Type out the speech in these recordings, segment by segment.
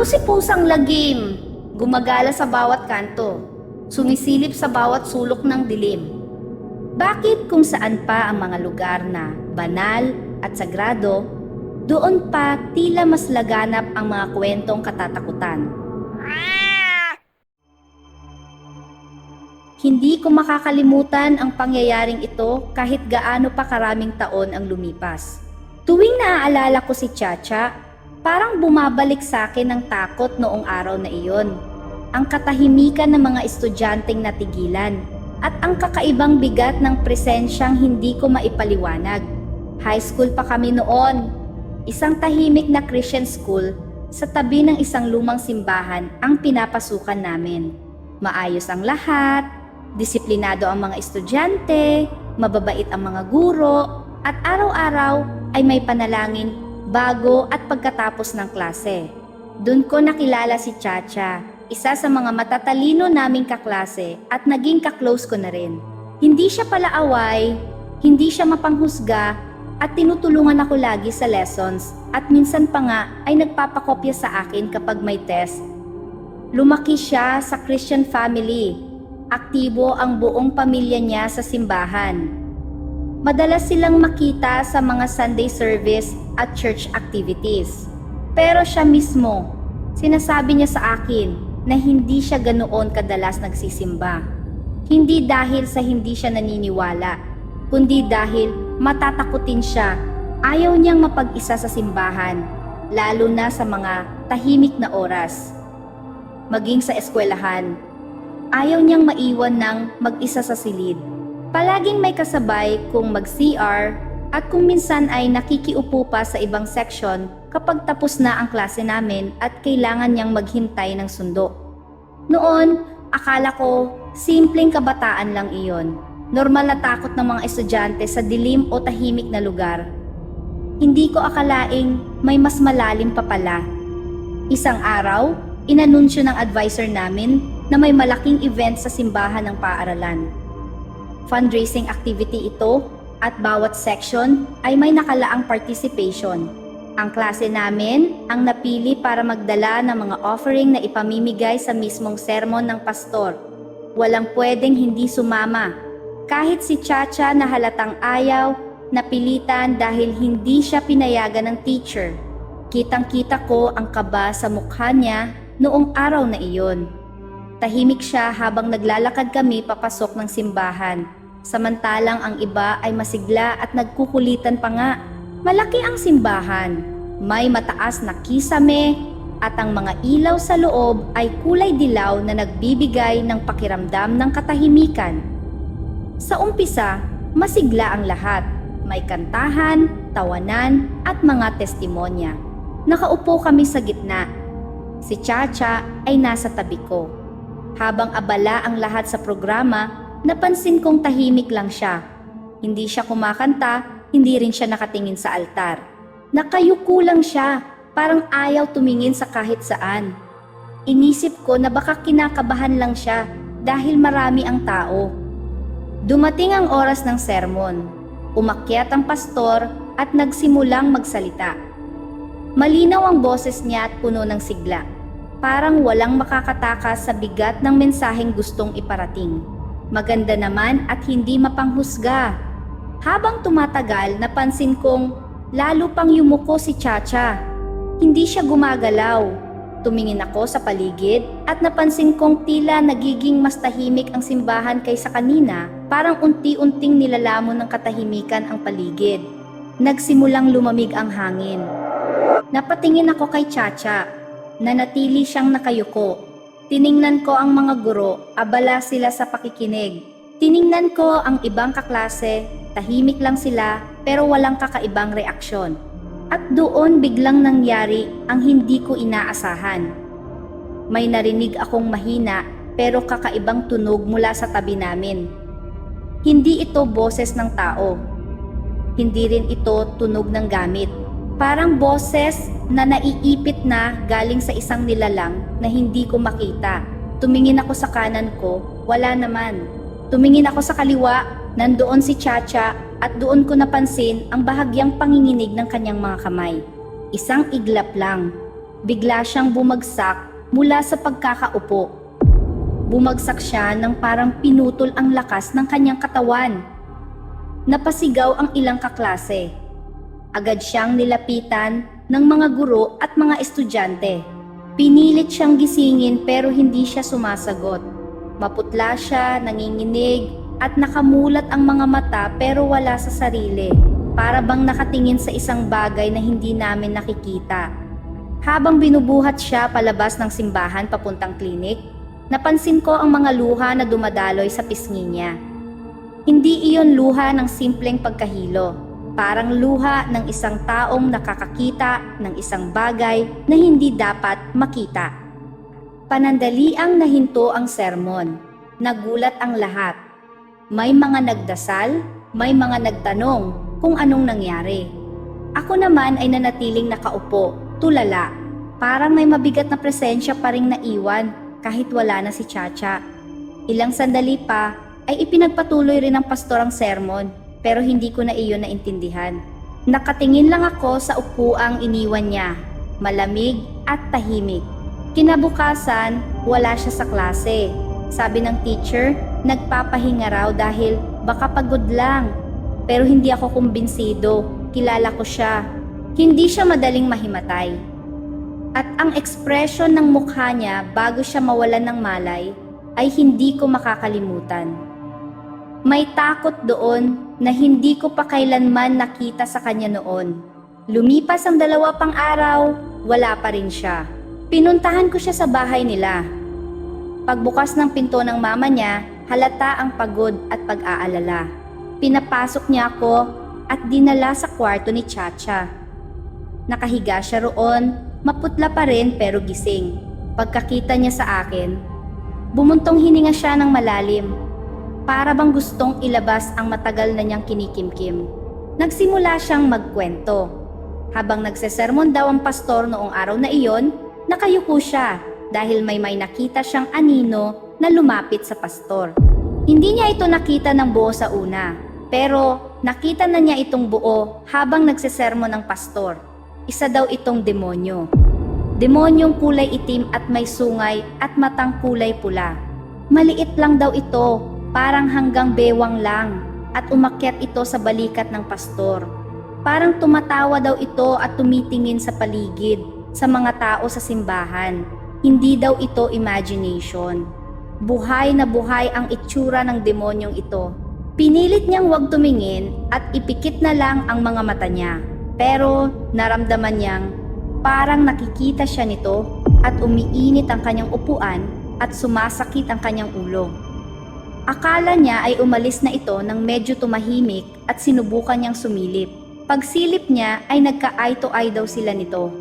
Ako si Pusang Lagim, gumagala sa bawat kanto, sumisilip sa bawat sulok ng dilim. Bakit kung saan pa ang mga lugar na banal at sagrado, doon pa tila mas laganap ang mga kwentong katatakutan? Hindi ko makakalimutan ang pangyayaring ito kahit gaano pa karaming taon ang lumipas. Tuwing naaalala ko si Chacha, parang bumabalik sa akin ang takot noong araw na iyon. Ang katahimikan ng mga estudyanteng natigilan at ang kakaibang bigat ng presensyang hindi ko maipaliwanag. High school pa kami noon. Isang tahimik na Christian school sa tabi ng isang lumang simbahan ang pinapasukan namin. Maayos ang lahat, disiplinado ang mga estudyante, mababait ang mga guro, at araw-araw ay may panalangin bago at pagkatapos ng klase. Doon ko nakilala si Chacha, isa sa mga matatalino naming kaklase at naging kaklose ko na rin. Hindi siya palaaway, hindi siya mapanghusga, at tinutulungan ako lagi sa lessons at minsan pa nga ay nagpapakopya sa akin kapag may test. Lumaki siya sa Christian family. Aktibo ang buong pamilya niya sa simbahan. Madalas silang makita sa mga Sunday service at church activities. Pero siya mismo, sinasabi niya sa akin na hindi siya ganoon kadalas nagsisimba. Hindi dahil sa hindi siya naniniwala, kundi dahil matatakutin siya. Ayaw niyang mapag-isa sa simbahan, lalo na sa mga tahimik na oras. Maging sa eskwelahan, ayaw niyang maiwan ng mag-isa sa silid. Palaging may kasabay kung mag-CR at kung minsan ay nakikiupo pa sa ibang section kapag tapos na ang klase namin at kailangan niyang maghintay ng sundo. Noon, akala ko simpleng kabataan lang iyon. Normal na takot ng mga estudyante sa dilim o tahimik na lugar. Hindi ko akalaing may mas malalim pa pala. Isang araw, inanunsyo ng advisor namin na may malaking event sa simbahan ng paaralan. Fundraising activity ito at bawat section ay may nakalaang participation. Ang klase namin ang napili para magdala ng mga offering na ipamimigay sa mismong sermon ng pastor. Walang pwedeng hindi sumama. Kahit si Chacha na halatang ayaw, napilitan dahil hindi siya pinayagan ng teacher. Kitang-kita ko ang kaba sa mukha niya noong araw na iyon. Tahimik siya habang naglalakad kami papasok ng simbahan. Samantalang ang iba ay masigla at nagkukulitan pa nga. Malaki ang simbahan, may mataas na kisame at ang mga ilaw sa loob ay kulay dilaw na nagbibigay ng pakiramdam ng katahimikan. Sa umpisa, masigla ang lahat. May kantahan, tawanan at mga testimonya. Nakaupo kami sa gitna. Si Chacha ay nasa tabi ko. Habang abala ang lahat sa programa, napansin kong tahimik lang siya. Hindi siya kumakanta, hindi rin siya nakatingin sa altar. Nakayuko lang siya, parang ayaw tumingin sa kahit saan. Inisip ko na baka kinakabahan lang siya dahil marami ang tao. Dumating ang oras ng sermon. Umakyat ang pastor at nagsimulang magsalita. Malinaw ang boses niya at puno ng sigla. Parang walang makakatakas sa bigat ng mensaheng gustong iparating. Maganda naman at hindi mapanghusga. Habang tumatagal, napansin kong lalo pang yumuko si Chacha. Hindi siya gumagalaw. Tumingin ako sa paligid at napansin kong tila nagiging mas tahimik ang simbahan kaysa kanina, parang unti-unting nilalamon ng katahimikan ang paligid. Nagsimulang lumamig ang hangin. Napatingin ako kay Chacha, nanatili siyang nakayuko. Tiningnan ko ang mga guro, abala sila sa pakikinig. Tiningnan ko ang ibang kaklase, tahimik lang sila pero walang kakaibang reaksyon. At doon biglang nangyari ang hindi ko inaasahan. May narinig akong mahina pero kakaibang tunog mula sa tabi namin. Hindi ito boses ng tao. Hindi rin ito tunog ng gamit. Parang boses na naiipit na galing sa isang nilalang na hindi ko makita. Tumingin ako sa kanan ko, wala naman. Tumingin ako sa kaliwa, nandoon si Chacha at doon ko napansin ang bahagyang panginginig ng kanyang mga kamay. Isang iglap lang. Bigla siyang bumagsak mula sa pagkakaupo. Bumagsak siya nang parang pinutol ang lakas ng kanyang katawan. Napasigaw ang ilang kaklase. Agad siyang nilapitan ng mga guro at mga estudyante. Pinilit siyang gisingin pero hindi siya sumasagot. Maputla siya, nanginginig at nakamulat ang mga mata pero wala sa sarili. Para bang nakatingin sa isang bagay na hindi namin nakikita. Habang binubuhat siya palabas ng simbahan papuntang klinik, napansin ko ang mga luha na dumadaloy sa pisngi niya. Hindi iyon luha ng simpleng pagkahilo. Parang luha ng isang taong nakakakita ng isang bagay na hindi dapat makita. Panandaliang nahinto ang sermon. Nagulat ang lahat. May mga nagdasal, may mga nagtanong kung anong nangyari. Ako naman ay nanatiling nakaupo, tulala. Parang may mabigat na presensya pa ring naiwan kahit wala na si Chacha. Ilang sandali pa ay ipinagpatuloy rin ng pastor ang sermon pero hindi ko na iyon naintindihan. Nakatingin lang ako sa upuang iniwan niya, malamig at tahimik. Kinabukasan, wala siya sa klase. Sabi ng teacher, nagpapahinga raw dahil baka pagod lang. Pero hindi ako kumbinsido, kilala ko siya. Hindi siya madaling mahimatay. At ang ekspresyon ng mukha niya bago siya mawalan ng malay ay hindi ko makakalimutan. May takot doon na hindi ko pa kailanman nakita sa kanya noon. Lumipas ang 2 pang araw, wala pa rin siya. Pinuntahan ko siya sa bahay nila. Pagbukas ng pinto ng mama niya, halata ang pagod at pag-aalala. Pinapasok niya ako at dinala sa kwarto ni Chacha. Nakahiga siya roon, maputla pa rin pero gising. Pagkakita niya sa akin, bumuntong hininga siya ng malalim. Para bang gustong ilabas ang matagal na niyang kinikimkim. Nagsimula siyang magkwento. Habang nagsesermon daw ang pastor noong araw na iyon, nakayuko siya dahil may nakita siyang anino na lumapit sa pastor. Hindi niya ito nakita ng buo sa una. Pero nakita na niya itong buo habang nagsesermon ng pastor. Isa daw itong demonyo. Demonyong kulay itim at may sungay at matang kulay pula. Maliit lang daw ito, parang hanggang bewang lang, at umakyat ito sa balikat ng pastor. Parang tumatawa daw ito at tumitingin sa paligid, sa mga tao sa simbahan. Hindi daw ito imagination. Buhay na buhay ang itsura ng demonyong ito. Pinilit niyang huwag tumingin at ipikit na lang ang mga mata niya. Pero naramdaman niyang parang nakikita siya nito at umiinit ang kanyang upuan at sumasakit ang kanyang ulo. Akala niya ay umalis na ito nang medyo tumahimik at sinubukan niyang sumilip. Pagsilip niya ay nagka-eye to eye daw sila nito.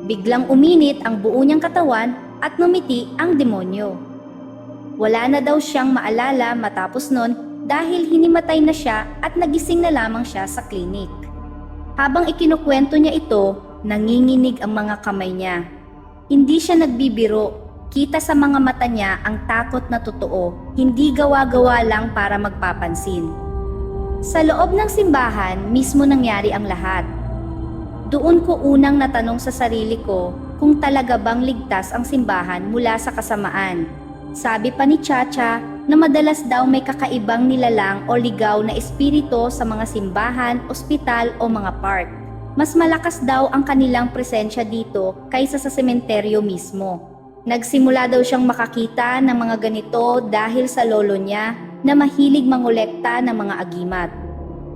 Biglang uminit ang buo niyang katawan at numiti ang demonyo. Wala na daw siyang maalala matapos nun dahil hinimatay na siya at nagising na lamang siya sa klinik. Habang ikinukwento niya ito, nanginginig ang mga kamay niya. Hindi siya nagbibiro, kita sa mga mata niya ang takot na totoo, hindi gawa-gawa lang para magpapansin. Sa loob ng simbahan, mismo nangyari ang lahat. Doon ko unang natanong sa sarili ko kung talaga bang ligtas ang simbahan mula sa kasamaan. Sabi pa ni Chacha na madalas daw may kakaibang nilalang o ligaw na espiritu sa mga simbahan, ospital o mga park. Mas malakas daw ang kanilang presensya dito kaysa sa sementeryo mismo. Nagsimula daw siyang makakita ng mga ganito dahil sa lolo niya na mahilig mangolekta ng mga agimat.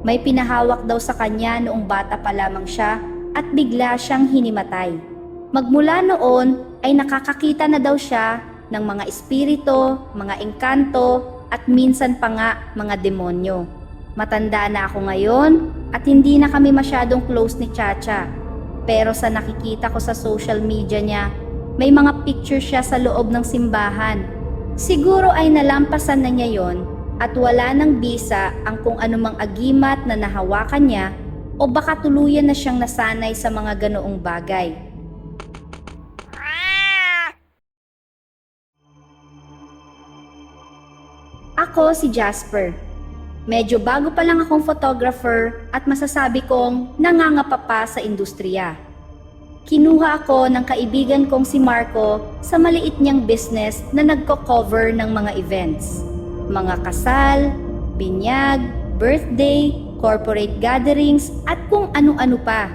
May pinahawak daw sa kanya noong bata pa lamang siya at bigla siyang hinimatay. Magmula noon ay nakakakita na daw siya ng mga espiritu, mga engkanto, at minsan pa nga mga demonyo. Matanda na ako ngayon at hindi na kami masyadong close ni Chacha. Pero sa nakikita ko sa social media niya, may mga picture siya sa loob ng simbahan. Siguro ay nalampasan na niya yon at wala nang bisa ang kung anumang agimat na nahawakan niya o baka tuluyan na siyang nasanay sa mga ganoong bagay. Ako si Jasper. Medyo bago pa lang akong photographer at masasabi kong nangangapa pa sa industriya. Kinuha ako ng kaibigan kong si Marco sa maliit niyang business na nagko-cover ng mga events. Mga kasal, binyag, birthday, corporate gatherings at kung ano-ano pa.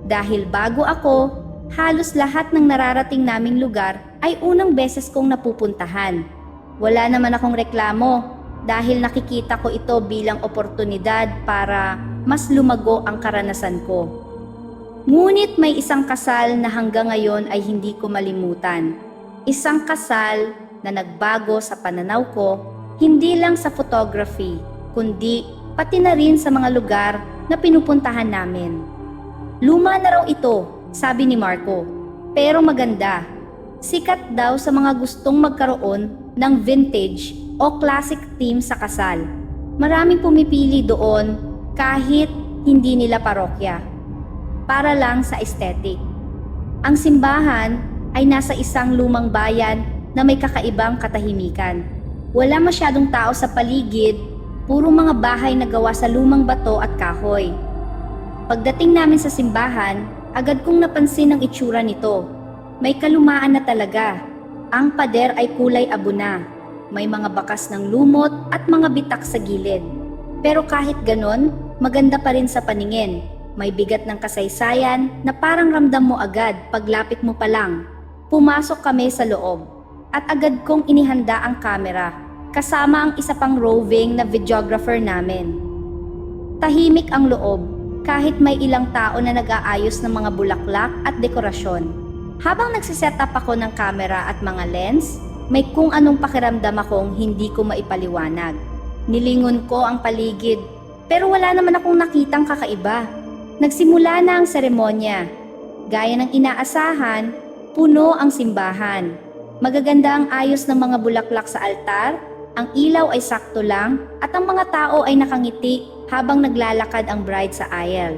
Dahil bago ako, halos lahat ng nararating naming lugar ay unang beses kong napupuntahan. Wala naman akong reklamo dahil nakikita ko ito bilang oportunidad para mas lumago ang karanasan ko. Ngunit may isang kasal na hanggang ngayon ay hindi ko malimutan. Isang kasal na nagbago sa pananaw ko, hindi lang sa photography, kundi pati na rin sa mga lugar na pinupuntahan namin. Luma na raw ito, sabi ni Marco, pero maganda. Sikat daw sa mga gustong magkaroon ng vintage o classic theme sa kasal. Maraming pumipili doon kahit hindi nila parokya. Para lang sa aesthetic. Ang simbahan ay nasa isang lumang bayan na may kakaibang katahimikan. Wala masyadong tao sa paligid, puro mga bahay na gawa sa lumang bato at kahoy. Pagdating namin sa simbahan, agad kong napansin ang itsura nito. May kalumaan na talaga. Ang pader ay kulay abo na. May mga bakas ng lumot at mga bitak sa gilid. Pero kahit ganon, maganda pa rin sa paningin. May bigat ng kasaysayan na parang ramdam mo agad paglapit mo pa lang. Pumasok kami sa loob at agad kong inihanda ang kamera kasama ang isa pang roving na videographer namin. Tahimik ang loob kahit may ilang tao na nag-aayos ng mga bulaklak at dekorasyon. Habang nagsiset up ako ng kamera at mga lens, may kung anong pakiramdam akong hindi ko maipaliwanag. Nilingon ko ang paligid pero wala naman akong nakitang kakaiba. Nagsimula na ang seremonya. Gaya ng inaasahan, puno ang simbahan. Magaganda ang ayos ng mga bulaklak sa altar, ang ilaw ay sakto lang, at ang mga tao ay nakangiti habang naglalakad ang bride sa aisle.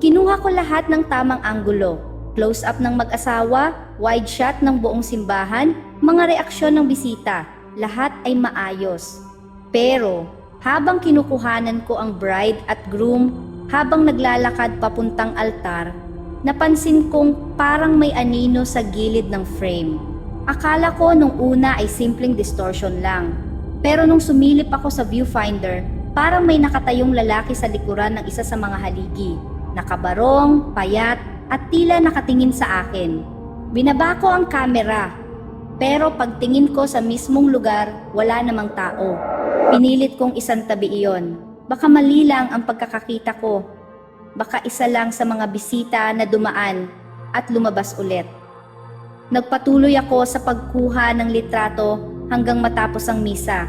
Kinuha ko lahat ng tamang anggulo. Close-up ng mag-asawa, wide shot ng buong simbahan, mga reaksyon ng bisita, lahat ay maayos. Pero, habang kinukuhanan ko ang bride at groom, habang naglalakad papuntang altar, napansin kong parang may anino sa gilid ng frame. Akala ko nung una ay simpleng distortion lang. Pero nung sumilip ako sa viewfinder, parang may nakatayong lalaki sa likuran ng isa sa mga haligi. Nakabarong, payat, at tila nakatingin sa akin. Binaba ko ang kamera, pero pagtingin ko sa mismong lugar, wala namang tao. Pinilit kong isantabi iyon. Baka mali lang ang pagkakakita ko. Baka isa lang sa mga bisita na dumaan at lumabas ulit. Nagpatuloy ako sa pagkuha ng litrato hanggang matapos ang misa.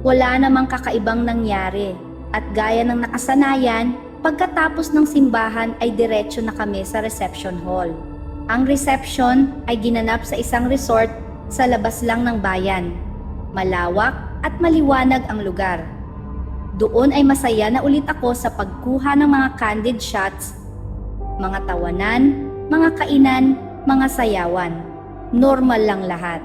Wala namang kakaibang nangyari. At gaya ng nakasanayan, pagkatapos ng simbahan ay diretso na kami sa reception hall. Ang reception ay ginanap sa isang resort sa labas lang ng bayan. Malawak at maliwanag ang lugar. Doon ay masaya na ulit ako sa pagkuha ng mga candid shots, mga tawanan, mga kainan, mga sayawan. Normal lang lahat.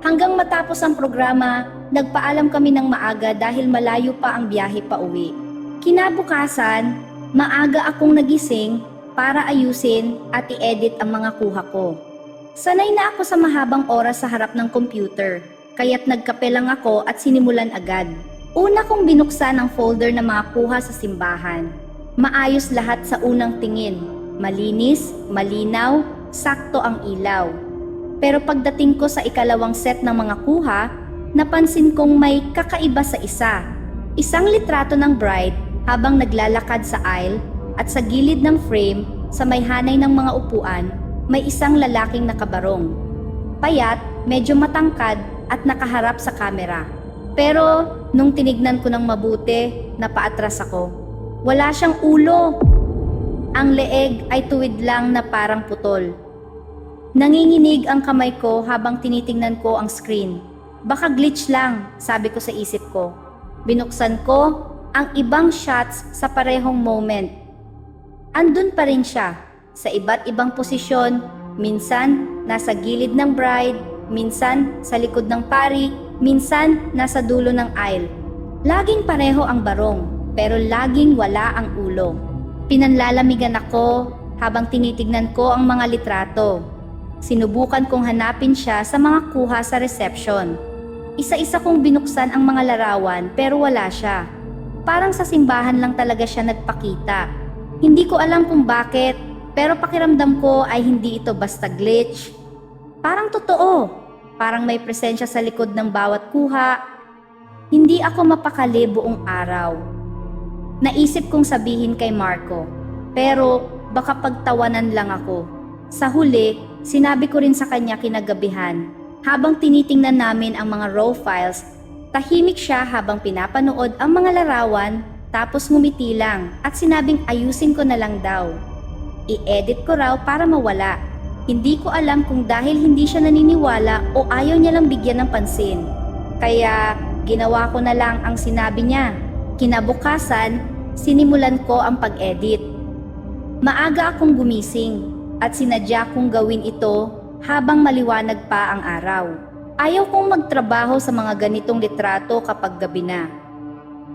Hanggang matapos ang programa, nagpaalam kami ng maaga dahil malayo pa ang biyahe pa uwi. Kinabukasan, maaga akong nagising para ayusin at i-edit ang mga kuha ko. Sanay na ako sa mahabang oras sa harap ng computer, kaya't nagkape lang ako at sinimulan agad. Una kong binuksan ang folder na mga kuha sa simbahan. Maayos lahat sa unang tingin. Malinis, malinaw, sakto ang ilaw. Pero pagdating ko sa ikalawang set ng mga kuha, napansin kong may kakaiba sa isa. Isang litrato ng bride habang naglalakad sa aisle at sa gilid ng frame sa may hanay ng mga upuan, may isang lalaking nakabarong. Payat, medyo matangkad at nakaharap sa kamera. Pero nung tinignan ko ng mabuti, napaatras ako. Wala siyang ulo. Ang leeg ay tuwid lang na parang putol. Nanginginig ang kamay ko habang tinitingnan ko ang screen. Baka glitch lang, sabi ko sa isip ko. Binuksan ko ang ibang shots sa parehong moment. Andun pa rin siya, sa iba't ibang posisyon, minsan nasa gilid ng bride, minsan sa likod ng pari, minsan nasa dulo ng aisle. Laging pareho ang barong, pero laging wala ang ulo. Pinanlalamigan ako habang tinitignan ko ang mga litrato. Sinubukan kong hanapin siya sa mga kuha sa reception. Isa-isa kong binuksan ang mga larawan pero wala siya. Parang sa simbahan lang talaga siya nagpakita. Hindi ko alam kung bakit, pero pakiramdam ko ay hindi ito basta glitch. Parang totoo. Parang may presensya sa likod ng bawat kuha. Hindi ako mapakali buong araw. Naisip kong sabihin kay Marco, pero baka pagtawanan lang ako. Sa huli, sinabi ko rin sa kanya kinagabihan. Habang tinitingnan namin ang mga raw files, tahimik siya habang pinapanood ang mga larawan, tapos ngumiti lang at sinabing ayusin ko na lang daw. I-edit ko raw para mawala. Hindi ko alam kung dahil hindi siya naniniwala o ayaw niya lang bigyan ng pansin. Kaya ginawa ko na lang ang sinabi niya. Kinabukasan, sinimulan ko ang pag-edit. Maaga akong gumising at sinadya kong gawin ito habang maliwanag pa ang araw. Ayaw kong magtrabaho sa mga ganitong litrato kapag gabi na.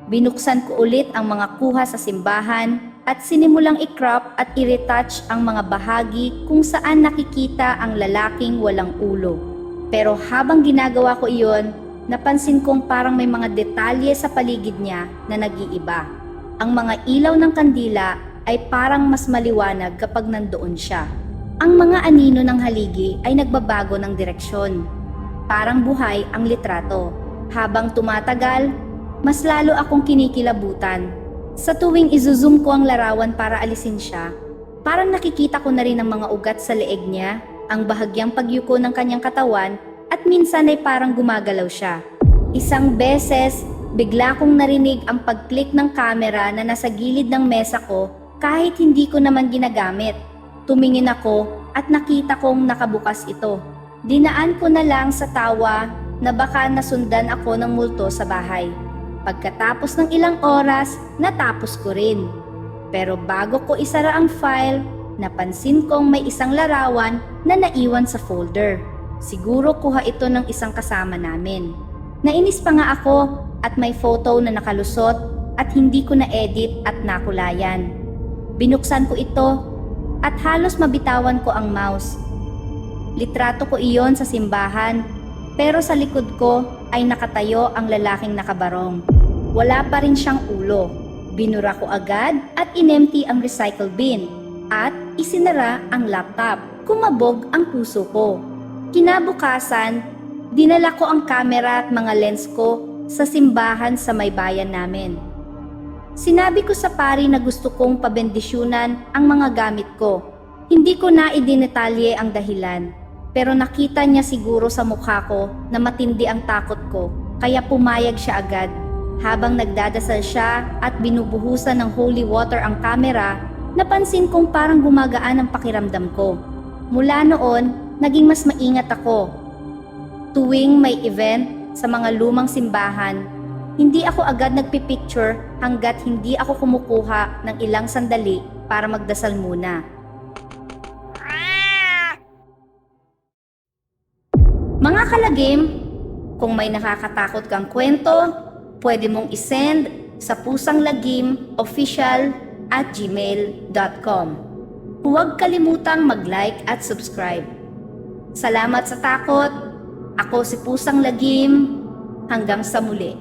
Binuksan ko ulit ang mga kuha sa simbahan at sinimulang i-crop at i-retouch ang mga bahagi kung saan nakikita ang lalaking walang ulo. Pero habang ginagawa ko iyon, napansin kong parang may mga detalye sa paligid niya na nag-iiba. Ang mga ilaw ng kandila ay parang mas maliwanag kapag nandoon siya. Ang mga anino ng haligi ay nagbabago ng direksyon. Parang buhay ang litrato. Habang tumatagal, mas lalo akong kinikilabutan. Sa tuwing izo-zoom ko ang larawan para alisin siya, parang nakikita ko na rin ang mga ugat sa leeg niya, ang bahagyang pagyuko ng kanyang katawan, at minsan ay parang gumagalaw siya. Isang beses, bigla kong narinig ang pag-click ng camera na nasa gilid ng mesa ko kahit hindi ko naman ginagamit. Tumingin ako at nakita kong nakabukas ito. Dinaan ko na lang sa tawa na baka nasundan ako ng multo sa bahay. Pagkatapos ng ilang oras, natapos ko rin. Pero bago ko isara ang file, napansin kong may isang larawan na naiwan sa folder. Siguro kuha ito ng isang kasama namin. Nainis pa nga ako at may photo na nakalusot at hindi ko na-edit at nakulayan. Binuksan ko ito at halos mabitawan ko ang mouse. Litrato ko iyon sa simbahan, pero sa likod ko ay nakatayo ang lalaking nakabarong. Wala pa rin siyang ulo. Binura ko agad at inempty ang recycle bin at isinara ang laptop. Kumabog ang puso ko. Kinabukasan, dinala ko ang camera at mga lens ko sa simbahan sa may bayan namin. Sinabi ko sa pari na gusto kong pabendisyunan ang mga gamit ko. Hindi ko na idinetalye ang dahilan, pero nakita niya siguro sa mukha ko na matindi ang takot ko, kaya pumayag siya agad. Habang nagdadasal siya at binubuhusan ng holy water ang kamera, napansin kong parang gumagaan ang pakiramdam ko. Mula noon, naging mas maingat ako. Tuwing may event sa mga lumang simbahan, hindi ako agad nagpipicture hanggat hindi ako kumukuha ng ilang sandali para magdasal muna. Mga kalagim, kung may nakakatakot kang kwento, pwede mong isend sa pusanglagimofficial@gmail.com. Huwag kalimutang mag-like at subscribe. Salamat sa takot. Ako si Pusang Lagim. Hanggang sa muli.